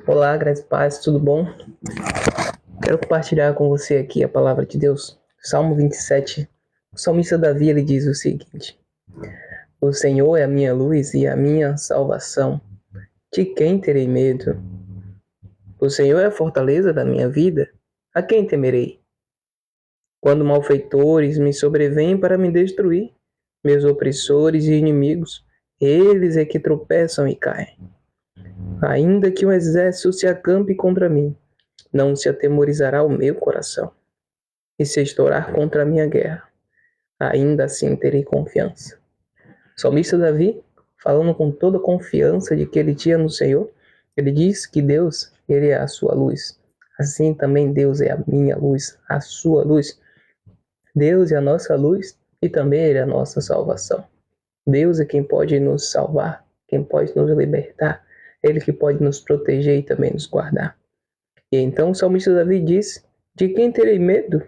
Olá, graças e paz, tudo bom? Quero compartilhar com você aqui a palavra de Deus. Salmo 27. O salmista Davi, ele diz o seguinte: O Senhor é a minha luz e a minha salvação. De quem terei medo? O Senhor é a fortaleza da minha vida. A quem temerei? Quando malfeitores me sobrevêm para me destruir, meus opressores e inimigos, eles é que tropeçam e caem. Ainda que um exército se acampe contra mim, não se atemorizará o meu coração. E se estourar contra a minha guerra, ainda assim terei confiança. O salmista Davi, falando com toda a confiança de que ele tinha no Senhor, ele diz que Deus, ele é a sua luz. Assim também Deus é a minha luz, a sua luz. Deus é a nossa luz e também ele é a nossa salvação. Deus é quem pode nos salvar, quem pode nos libertar, ele que pode nos proteger e também nos guardar. E então o salmista Davi diz: de quem terei medo?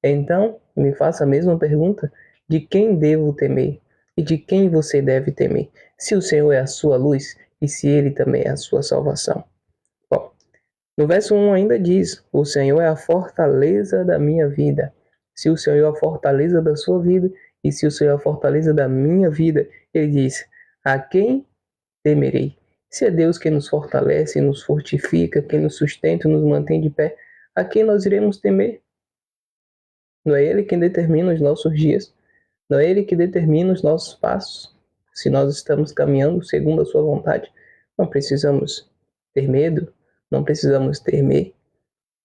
Então, me faça a mesma pergunta: de quem devo temer? E de quem você deve temer? Se o Senhor é a sua luz e se ele também é a sua salvação. Bom, no verso 1 ainda diz: o Senhor é a fortaleza da minha vida. Se o Senhor é a fortaleza da sua vida e se o Senhor é a fortaleza da minha vida, ele diz: a quem temerei? Se é Deus quem nos fortalece, nos fortifica, quem nos sustenta, nos mantém de pé, a quem nós iremos temer? Não é Ele quem determina os nossos dias, não é Ele que determina os nossos passos. Se nós estamos caminhando segundo a Sua vontade, não precisamos ter medo, não precisamos temer,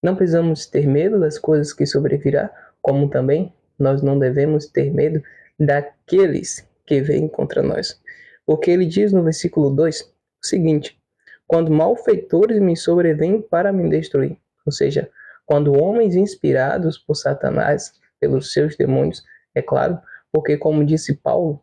não precisamos ter medo das coisas que sobrevirá, como também nós não devemos ter medo daqueles que vêm contra nós. Porque ele diz no versículo 2 o seguinte: quando malfeitores me sobrevêm para me destruir, ou seja, quando homens inspirados por Satanás, pelos seus demônios, é claro, porque como disse Paulo,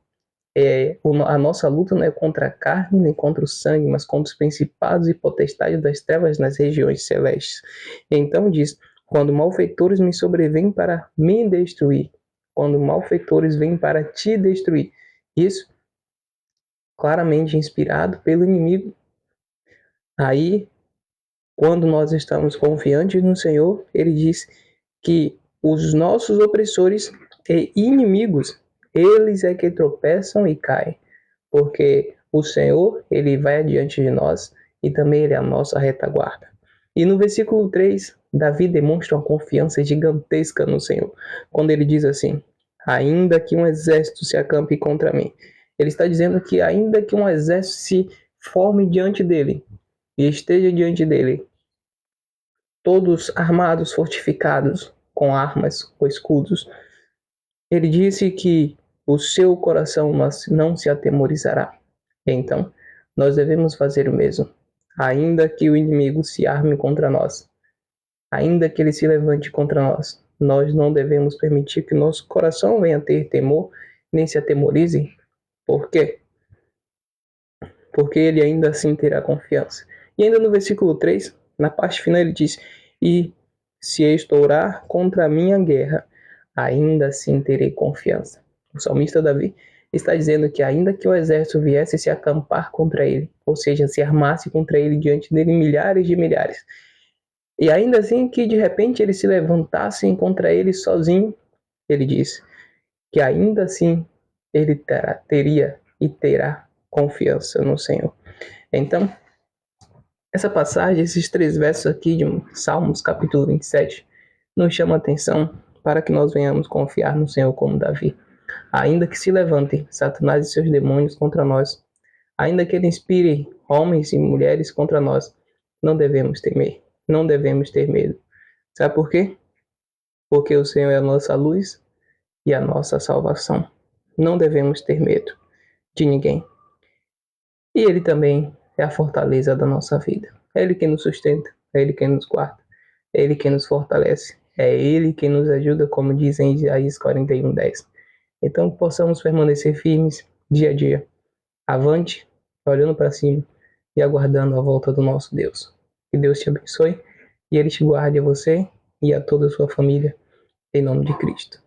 a nossa luta não é contra a carne nem contra o sangue, mas contra os principados e potestades das trevas nas regiões celestes. Então diz: quando malfeitores me sobrevêm para me destruir, quando malfeitores vêm para te destruir. Isso claramente inspirado pelo inimigo. Aí, quando nós estamos confiantes no Senhor, ele diz que os nossos opressores e inimigos, eles é que tropeçam e caem, porque o Senhor, ele vai adiante de nós e também ele é a nossa retaguarda. E no versículo 3, Davi demonstra uma confiança gigantesca no Senhor, quando ele diz assim: ainda que um exército se acampe contra mim. Ele está dizendo que ainda que um exército se forme diante dele e esteja diante dele, todos armados, fortificados, com armas, com escudos, ele disse que o seu coração não se atemorizará. Então, nós devemos fazer o mesmo. Ainda que o inimigo se arme contra nós, ainda que ele se levante contra nós, nós não devemos permitir que nosso coração venha ter temor, nem se atemorize. Por quê? Porque ele ainda assim terá confiança. E ainda no versículo 3, na parte final, ele diz: e se estourar contra a minha guerra, ainda assim terei confiança. O salmista Davi está dizendo que ainda que o exército viesse se acampar contra ele, ou seja, se armasse contra ele diante dele milhares de milhares, e ainda assim que de repente eles se levantassem contra ele sozinho, ele diz que ainda assim ele teria e terá confiança no Senhor. Então, essa passagem, esses 3 versos aqui de Salmos, capítulo 27, nos chama a atenção para que nós venhamos confiar no Senhor como Davi. Ainda que se levantem Satanás e seus demônios contra nós, ainda que ele inspire homens e mulheres contra nós, não devemos temer, não devemos ter medo. Sabe por quê? Porque o Senhor é a nossa luz e a nossa salvação. Não devemos ter medo de ninguém. E Ele também é a fortaleza da nossa vida. É Ele quem nos sustenta, é Ele quem nos guarda, é Ele quem nos fortalece, é Ele quem nos ajuda, como diz em Isaías 41:10. Então, possamos permanecer firmes dia a dia, avante, olhando para cima e aguardando a volta do nosso Deus. Que Deus te abençoe e Ele te guarde a você e a toda a sua família, em nome de Cristo.